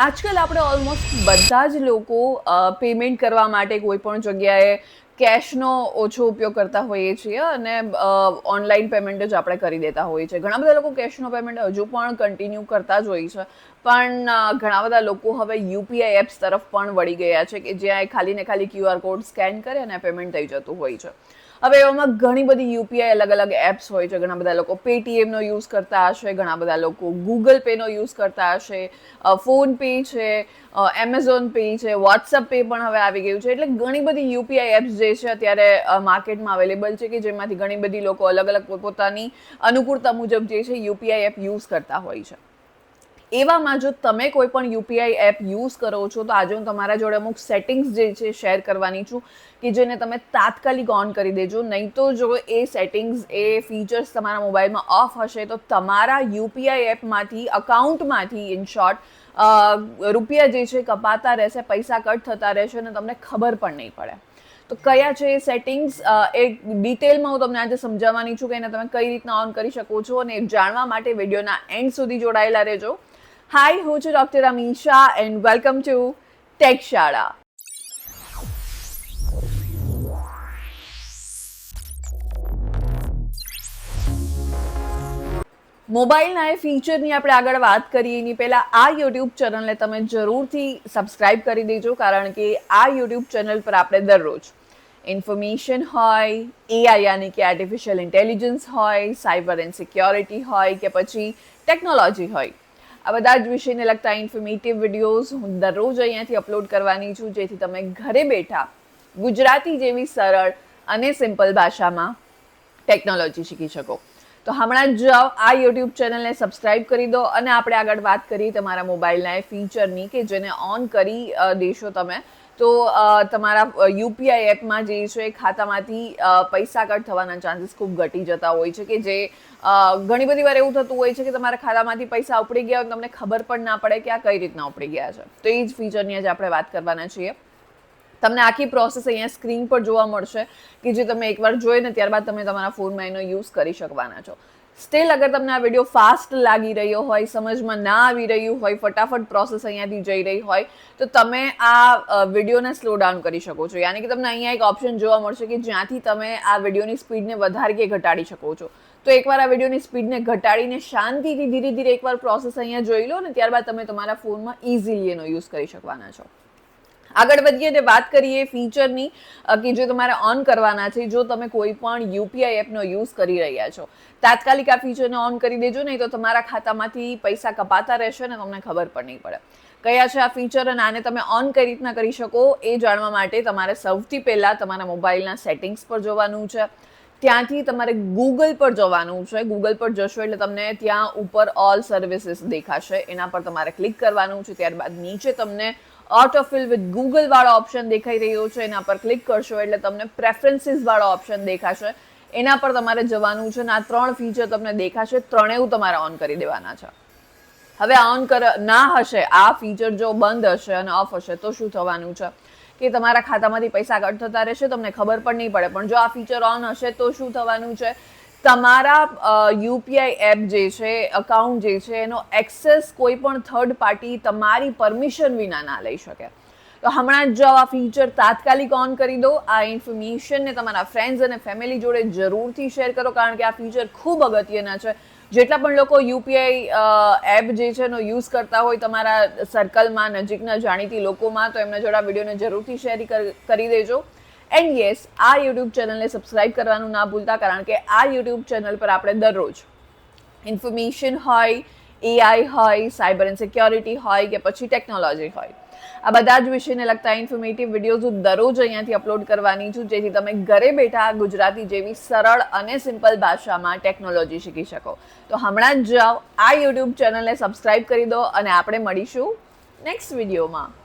આજકાલ આપણે ઓલમોસ્ટ બધા જ લોકો પેમેન્ટ કરવા માટે કોઈ પણ જગ્યાએ કેશનો ઓછો ઉપયોગ કરતા હોઈએ છીએ અને ઓનલાઈન પેમેન્ટ જ આપણે કરી દેતા હોઈએ છીએ. ઘણા બધા લોકો કેશનો પેમેન્ટ હજુ પણ કન્ટિન્યુ કરતા જ હોય છે, પણ ઘણા બધા લોકો હવે યુપીઆઈ એપ્સ તરફ પણ વળી ગયા છે કે જ્યાં ખાલી ને ખાલી QR કોડ સ્કેન કરે અને પેમેન્ટ થઈ જતું હોય છે. હવે એવામાં ઘણી બધી યુપીઆઈ અલગ અલગ એપ્સ હોય છે. ઘણા બધા લોકો પેટીએમનો યુઝ કરતા હશે, ઘણા બધા લોકો ગૂગલ પેનો યુઝ કરતા હશે, ફોન પે છે, એમેઝોન પે છે, વોટ્સઅપ પે પણ હવે આવી ગયું છે. એટલે ઘણી બધી યુપીઆઈ એપ્સ જે છે અત્યારે માર્કેટમાં અવેલેબલ છે કે જેમાંથી ઘણી બધી લોકો અલગ અલગ પોતપોતાની અનુકૂળતા મુજબ જે છે યુપીઆઈ એપ યુઝ કરતા હોય છે. એવામાં જો તમે કોઈ પણ યુપીઆઈ એપ યુઝ કરો છો તો આજે હું તમારા જોડે અમુક સેટિંગ્સ જે છે શેર કરવાની છું કે જેને તમે તાત્કાલિક ઓન કરી દેજો. નહીં તો જો એ સેટિંગ્સ, એ ફીચર્સ તમારા મોબાઈલમાં ઓફ હશે તો તમારા યુપીઆઈ એપમાંથી, અકાઉન્ટમાંથી ઇન શોર્ટ રૂપિયા જે છે કપાતા રહેશે, પૈસા કટ થતા રહેશે અને તમને ખબર પણ નહીં પડે. તો કયા છે એ સેટિંગ્સ એ ડિટેલમાં હું તમને આજે સમજાવવાની છું કે એને તમે કઈ રીતના ઓન કરી શકો છો, અને જાણવા માટે વિડીયોના એન્ડ સુધી જોડાયેલા રહેજો. હાય, હું છું doctor Amisha and welcome to take શાળા. મોબાઈલના એ ફીચરની આપણે આગળ વાત કરીએ એની પહેલાં આ યુટ્યુબ ચેનલને તમે જરૂરથી સબસ્ક્રાઈબ કરી દેજો, કારણ કે આ યુટ્યુબ ચેનલ પર આપણે દરરોજ ઇન્ફોર્મેશન હોય, એઆઈ યાની કે આર્ટિફિશિયલ ઇન્ટેલિજન્સ હોય, સાયબર એન્ડ સિક્યોરિટી હોય કે પછી ટેકનોલોજી હોય, આ બધા જ વિષયને લગતા ઇન્ફોર્મેટિવ વિડીયોઝ હું દરરોજ અહીંયાથી અપલોડ કરવાની છું, જેથી તમે ઘરે બેઠા ગુજરાતી જેવી સરળ અને સિમ્પલ ભાષામાં ટેકનોલોજી શીખી શકો. તો હમણાં જ જાઓ, આ યુટ્યુબ ચેનલને સબસ્ક્રાઈબ કરી દો અને આપણે આગળ વાત કરીએ તમારા મોબાઈલના એ ફીચરની કે જેને ઓન કરી દેશો તમે તો તમારા યુપીઆઈ એપમાં જે છે ખાતામાંથી પૈસા કટ થવાના ચાન્સીસ ખૂબ ઘટી જતા હોય છે, કે જે ઘણી બધી વાર એવું થતું હોય છે કે તમારા ખાતામાંથી પૈસા ઉપડી ગયા હોય તમને ખબર પણ ના પડે કે આ કઈ રીતના ઉપડી ગયા છે. તો એ જ ફીચરની આજે આપણે વાત કરવાના છીએ. તમને આખી પ્રોસેસ અહીંયા સ્ક્રીન પર જોવા મળશે કે જે તમે એકવાર જોઈને ત્યારબાદ તમે તમારા ફોનમાં એનો યુઝ કરી શકવાના છો. સ્ટીલ અગર તમને આ વિડીયો ફાસ્ટ લાગી રહ્યો હોય, સમજમાં ના આવી રહ્યું હોય, ફટાફટ પ્રોસેસ અહીંયાથી જઈ રહી હોય તો તમે આ વિડીયોને સ્લો ડાઉન કરી શકો છો. યાની કે તમને અહીંયા એક ઓપ્શન જોવા મળશે કે જ્યાંથી તમે આ વિડીયોની સ્પીડને વધારી કે ઘટાડી શકો છો. તો એકવાર આ વિડીયોની સ્પીડને ઘટાડીને શાંતિથી ધીરે ધીરે એકવાર પ્રોસેસ અહીંયા જોઈ લો ને ત્યારબાદ તમે તમારા ફોનમાં ઇઝીલી એનો યુઝ કરી શકવાના છો. આગળ વધીએ અને વાત કરીએ ફીચરની કે જે તમારે ઓન કરવાના છે. જો તમે કોઈ પણ યુપીઆઈ એપનો યુઝ કરી રહ્યા છો, તાત્કાલિક આ ફીચરને ઓન કરી દેજો, નહીં તો તમારા ખાતામાંથી પૈસા કપાતા રહેશે અને તમને ખબર પણ નહીં પડે. કયા છે આ ફીચર અને આને તમે ઓન કઈ રીતના કરી શકો એ જાણવા માટે તમારે સૌથી પહેલાં તમારા મોબાઈલના સેટિંગ્સ પર જવાનું છે. ત્યાંથી તમારે ગૂગલ પર જવાનું છે. ગૂગલ પર જશો એટલે તમને ત્યાં ઉપર ઓલ સર્વિસીસ દેખાશે, એના પર તમારે ક્લિક કરવાનું છે. ત્યારબાદ નીચે તમને ઓટોફિલ વિથ ગૂગલ વાળો ઓપ્શન દેખાઈ રહ્યો છે, એના પર ક્લિક કરશો એટલે તમને પ્રેફરન્સીસ વાળો ઓપ્શન દેખાશે, એના પર તમારે જવાનું છે અને આ 3 ફીચર તમને દેખાશે, ત્રણેય તમારે ઓન કરી દેવાના છે. હવે ઓન ના હશે, આ ફીચર જો બંધ હશે અને ઓફ હશે તો શું થવાનું છે કે તમારા ખાતામાંથી પૈસા કટ થતા રહેશે, તમને ખબર પણ નહીં પડે. પણ જો આ ફીચર ઓન હશે તો શું થવાનું છે, તમારા યુપીઆઈ એપ જે છે, અકાઉન્ટ જે છે, એનો એક્સેસ કોઈ પણ થર્ડ પાર્ટી તમારી પરમિશન વિના ના લઈ શકે. તો હમણાં જ આ ફીચર તાત્કાલિક ઓન કરી દો. આ ઇન્ફોર્મેશનને તમારા ફ્રેન્ડ્સ અને ફેમિલી જોડે જરૂરથી શેર કરો, કારણ કે આ ફીચર ખૂબ અગત્યના છે. જેટલા પણ લોકો યુપીઆઈ એપ જે છે એનો યુઝ કરતા હોય તમારા સર્કલમાં, નજીકના જાણીતી લોકોમાં, તો એમના જોડે આ વિડીયોને જરૂરથી શેર કરી દેજો. એન્ડ યસ, આ યુટ્યુબ ચેનલને સબસ્ક્રાઈબ કરવાનું ના ભૂલતા, કારણ કે આ યુટ્યુબ ચેનલ પર આપણે દરરોજ ઇન્ફોર્મેશન હોય, એઆઈ હોય, સાયબર એન્ડ સિક્યોરિટી હોય કે પછી ટેકનોલોજી હોય, આ બધા જ વિષયને લગતા ઇન્ફોર્મેટિવ વિડીયોઝ હું દરરોજ અહીંયાથી અપલોડ કરવાની છું, જેથી તમે ઘરે બેઠા ગુજરાતી જેવી સરળ અને સિમ્પલ ભાષામાં ટેકનોલોજી શીખી શકો. તો હમણાં જ જાઓ, આ યુટ્યુબ ચેનલને સબસ્ક્રાઈબ કરી દો અને આપણે મળીશું નેક્સ્ટ વિડીયોમાં.